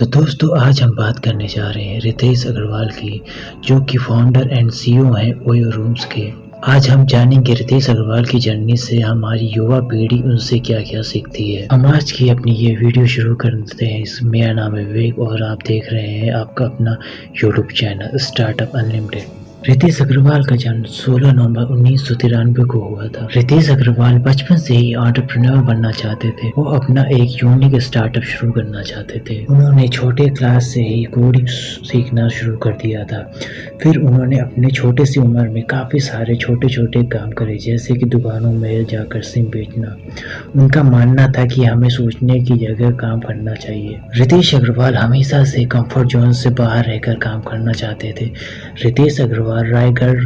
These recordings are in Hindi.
तो दोस्तों आज हम बात करने जा रहे हैं रितेश अग्रवाल की, जो कि फाउंडर एंड सीईओ हैं ओयो रूम्स के। आज हम जानेंगे रितेश अग्रवाल की जर्नी से हमारी युवा पीढ़ी उनसे क्या-क्या सीखती है। हम आज की अपनी ये वीडियो शुरू कर देते हैं। मेरा नाम है विवेक और आप देख रहे हैं आपका अपना YouTube channel startup unlimited. Ritesh Agarwal का जन्म 16 नवंबर 1993 को हुआ था। रितेश अग्रवाल बचपन से ही एंटरप्रेन्योर बनना चाहते थे। वो अपना एक यूनिक स्टार्टअप शुरू करना चाहते थे। उन्होंने छोटे क्लास से ही कोडिंग सीखना शुरू कर दिया था। फिर उन्होंने अपने छोटे सी उम्र में काफ़ी सारे छोटे-छोटे काम करे, जैसे कि दुकानों में जाकर सिम बेचना। उनका मानना था कि हमें सोचने की जगह काम करना चाहिए। रितेश अग्रवाल हमेशा से कंफर्ट जोन से बाहर रहकर काम करना चाहते थे। रितेश अग्रवाल रायगढ़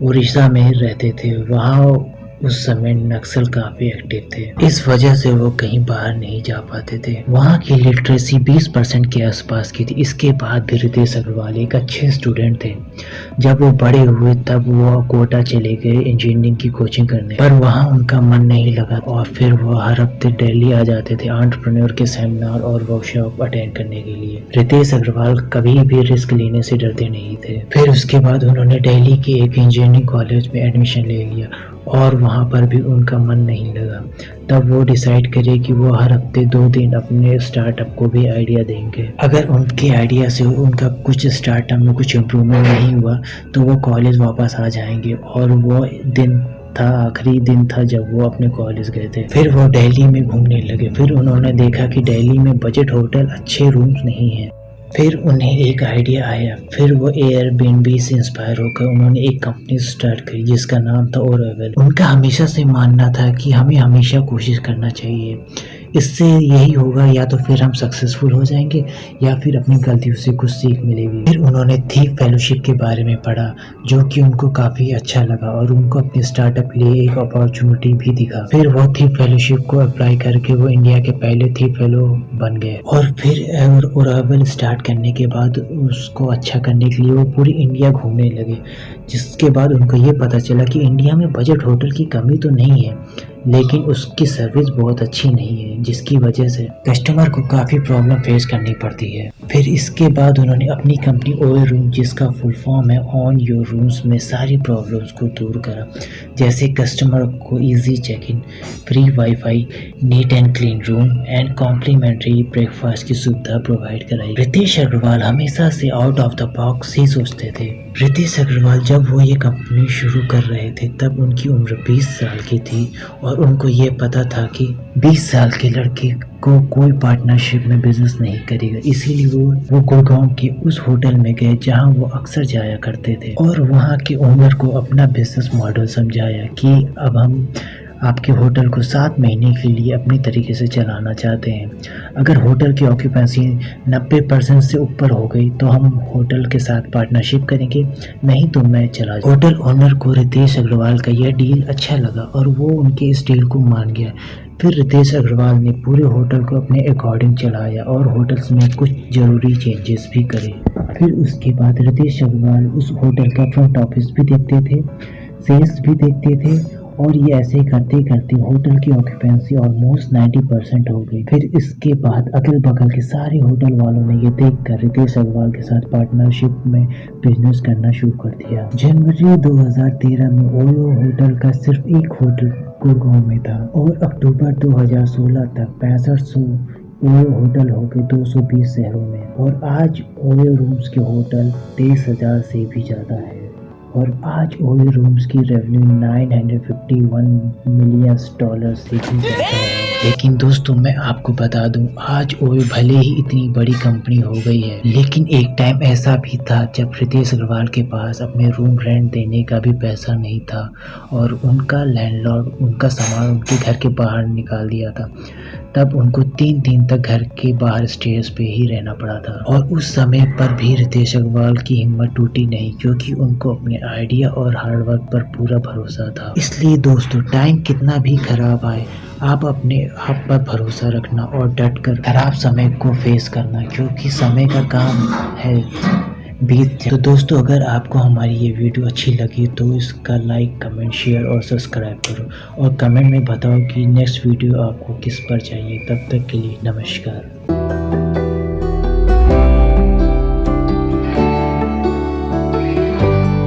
उड़ीसा में रहते थे। वहाँ उस समय नक्सल काफी एक्टिव थे। इस वजह से वो कहीं बाहर नहीं जा पाते थे। वहाँ की लिटरेसी 20% के आसपास की थी। इसके बाद भी रितेश अग्रवाल एक अच्छे स्टूडेंट थे। जब वो बड़े हुए तब वो कोटा चले गए इंजीनियरिंग की कोचिंग करने, पर वहाँ उनका मन नहीं लगा और फिर वो हर हफ्ते दिल्ली आ जाते थे एंटरप्रेन्योर के सेमिनार और वर्कशॉप अटेंड करने के लिए। रितेश अग्रवाल कभी भी रिस्क लेने से डरते नहीं थे। फिर उसके बाद उन्होंने दिल्ली के एक इंजीनियरिंग कॉलेज में एडमिशन ले लिया और वहाँ पर भी उनका मन नहीं लगा। तब वो डिसाइड करे कि वो हर हफ्ते 2 दिन अपने स्टार्टअप को भी आइडिया देंगे। अगर उनके आइडिया से उनका कुछ स्टार्टअप में कुछ इम्प्रूवमेंट नहीं हुआ तो वो कॉलेज वापस आ जाएंगे। और वो दिन था, आखिरी दिन था जब वो अपने कॉलेज गए थे। फिर वो दिल्ली में घूमने लगे। फिर उन्होंने देखा कि दिल्ली में बजट होटल अच्छे रूम्स नहीं हैं। फिर उन्हें एक आइडिया आया। फिर वो एयरबीएनबी से इंस्पायर होकर उन्होंने एक कंपनी स्टार्ट करी जिसका नाम था ओरेवल। उनका हमेशा से मानना था कि हमें हमेशा कोशिश करना चाहिए। इससे यही होगा, या तो फिर हम सक्सेसफुल हो जाएंगे या फिर अपनी गलतियों से कुछ सीख मिलेगी। फिर उन्होंने थीप फेलोशिप के बारे में पढ़ा, जो कि उनको काफ़ी अच्छा लगा और उनको अपने स्टार्टअप के लिए एक अपॉर्चुनिटी भी दिखा। फिर वो थीप फेलोशिप को अप्लाई करके वो इंडिया के पहले थीप फेलो बन गए। और फिर ओरेवल स्टार्ट करने के बाद उसको अच्छा करने के लिए वो पूरी इंडिया घूमने लगे। जिसके बाद उनको ये पता चला कि इंडिया में बजट होटल की कमी तो नहीं है, लेकिन उसकी सर्विस बहुत अच्छी नहीं है, जिसकी वजह से कस्टमर को काफ़ी प्रॉब्लम फेस करनी पड़ती है। फिर इसके बाद उन्होंने अपनी कंपनी ओयो रूम, जिसका फुल फॉर्म है ऑन योर रूम्स, में सारी प्रॉब्लम्स को दूर करा। जैसे कस्टमर को easy check in, free WiFi, neat and clean room and complimentary breakfast की सुविधा प्रोवाइड कराई। रितेश अग्रवाल हमेशा से आउट ऑफ द बॉक्स ही सोचते थे। रितेश अग्रवाल जब वो ये कंपनी शुरू कर रहे थे तब उनकी उम्र 20 साल की थी और उनको ये पता था कि 20 साल के लड़के को कोई पार्टनरशिप में बिजनेस नहीं करेगा। इसीलिए वो गुड़गांव के उस होटल में गए जहां वो अक्सर जाया करते थे और वहां के ओनर को अपना बिजनेस मॉडल समझाया कि अब हम आपके होटल को 7 महीने के लिए अपनी तरीके से चलाना चाहते हैं। अगर होटल की ऑक्यूपेंसी 90% से ऊपर हो गई तो हम होटल के साथ पार्टनरशिप करेंगे, नहीं तो मैं चला जाऊँ। होटल ओनर को रितेश अग्रवाल का यह डील अच्छा लगा और वो उनके इस डील को मान गया। फिर रितेश अग्रवाल ने पूरे होटल को अपने अकॉर्डिंग चलाया और होटल्स में कुछ ज़रूरी चेंजेस भी करे। फिर उसके बाद रितेश अग्रवाल उस होटल का फ्रंट ऑफिस भी देखते थे, सेल्स भी देखते थे और ये ऐसे करते करते होटल की ऑक्यूपेंसी ऑलमोस्ट 90% हो गई। फिर इसके बाद अगल बगल के सारे होटल वालों ने ये देखकर रितेश अग्रवाल के साथ पार्टनरशिप में बिजनेस करना शुरू कर दिया। जनवरी 2013 में ओयो होटल का सिर्फ एक होटल गुड़गांव में था और अक्टूबर 2016 तक 6500 ओयो होटल हो गए 220 शहरों में। और आज ओयो रूम्स के होटल 23,000 से भी ज़्यादा है और आज ओयो रूम्स की रेवेन्यू $951 मिलियन से भी ज़्यादा है। लेकिन दोस्तों मैं आपको बता दूं, आज ओयो भले ही इतनी बड़ी कंपनी हो गई है, लेकिन एक टाइम ऐसा भी था जब रितेश अग्रवाल के पास अपने रूम रेंट देने का भी पैसा नहीं था और उनका लैंडलॉर्ड उनका सामान उनके घर के बाहर निकाल दिया था। तब उनको 3 दिन तक घर के बाहर स्टेज पे ही रहना पड़ा था। और उस समय पर भी रितेश अग्रवाल की हिम्मत टूटी नहीं, क्योंकि उनको अपने आइडिया और हार्डवर्क पर पूरा भरोसा था। इसलिए दोस्तों, टाइम कितना भी खराब आए, आप अपने आप पर भरोसा रखना और डट कर खराब समय को फेस करना, क्योंकि समय का काम है बीत जाए। तो दोस्तों, अगर आपको हमारी ये वीडियो अच्छी लगी तो इसका लाइक, कमेंट, शेयर और सब्सक्राइब करो और कमेंट में बताओ कि नेक्स्ट वीडियो आपको किस पर चाहिए। तब तक के लिए नमस्कार।